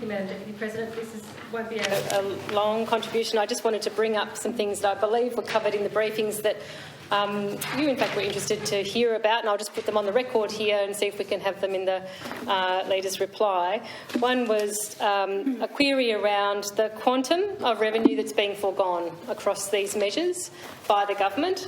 you, Madam Deputy President. Won't be a long contribution. I just wanted to bring up some things that I believe were covered in the briefings that you, in fact, were interested to hear about, and I'll just put them on the record here and see if we can have them in the Leader's reply. One was a query around the quantum of revenue that's being foregone across these measures by the government,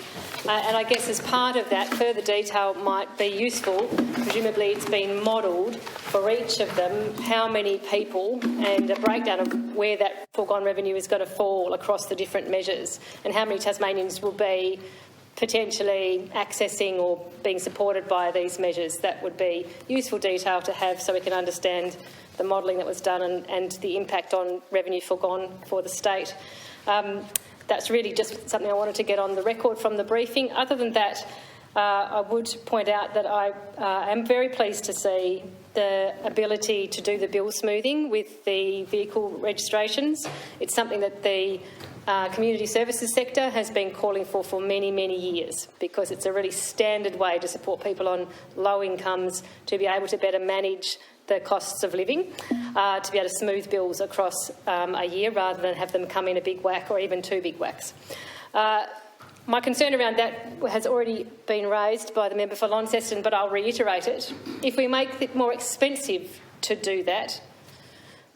and I guess as part of that, further detail might be useful. Presumably it's been modelled for each of them, how many people, and a breakdown of where that foregone revenue is going to fall across the different measures, and how many Tasmanians will be potentially accessing or being supported by these measures. That would be useful detail to have so we can understand the modelling that was done and the impact on revenue foregone for the state. That's really just something I wanted to get on the record from the briefing. Other than that, I would point out that I am very pleased to see the ability to do the bill smoothing with the vehicle registrations. It's something that the community services sector has been calling for many, many years, because it's a really standard way to support people on low incomes to be able to better manage the costs of living, to be able to smooth bills across a year rather than have them come in a big whack or even two big whacks. My concern around that has already been raised by the member for Launceston, but I'll reiterate it. If we make it more expensive to do that,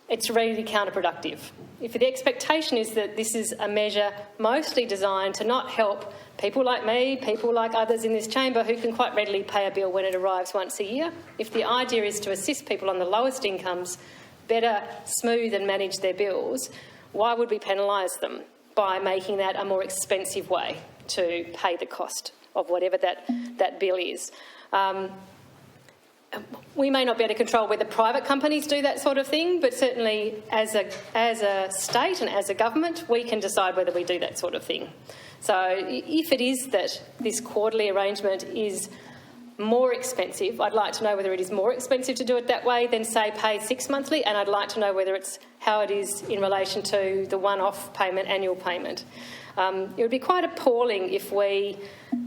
it's really counterproductive. If the expectation is that this is a measure mostly designed to not help people like me, people like others in this chamber who can quite readily pay a bill when it arrives once a year, if the idea is to assist people on the lowest incomes better smooth and manage their bills, why would we penalise them by making that a more expensive way to pay the cost of whatever that bill is? We may not be able to control whether private companies do that sort of thing, but certainly as a state and as a government, we can decide whether we do that sort of thing. So if it is that this quarterly arrangement is more expensive, I'd like to know whether it is more expensive to do it that way than, say, pay 6 monthly, and I'd like to know whether it's how it is in relation to the one-off payment, annual payment. It would be quite appalling if we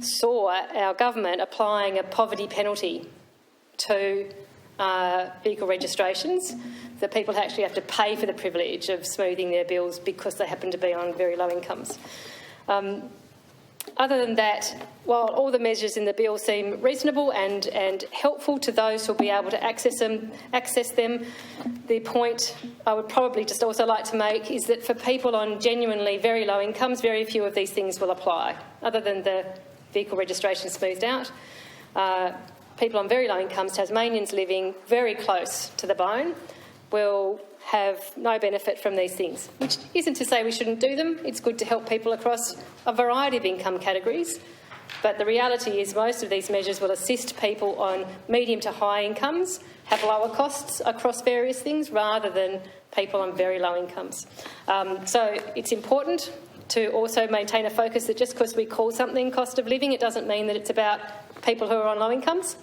saw our government applying a poverty penalty to vehicle registrations, that people actually have to pay for the privilege of smoothing their bills because they happen to be on very low incomes. Other than that, while all the measures in the bill seem reasonable and helpful to those who will be able to access them, the point I would probably just also like to make is that for people on genuinely very low incomes, very few of these things will apply, other than the vehicle registration smoothed out. People on very low incomes, Tasmanians living very close to the bone, will have no benefit from these things, which isn't to say we shouldn't do them. It's good to help people across a variety of income categories, but the reality is most of these measures will assist people on medium to high incomes, have lower costs across various things, rather than people on very low incomes. So it's important to also maintain a focus that just because we call something cost of living, it doesn't mean that it's about people who are on low incomes.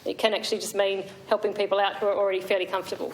It can actually just mean helping people out who are already fairly comfortable.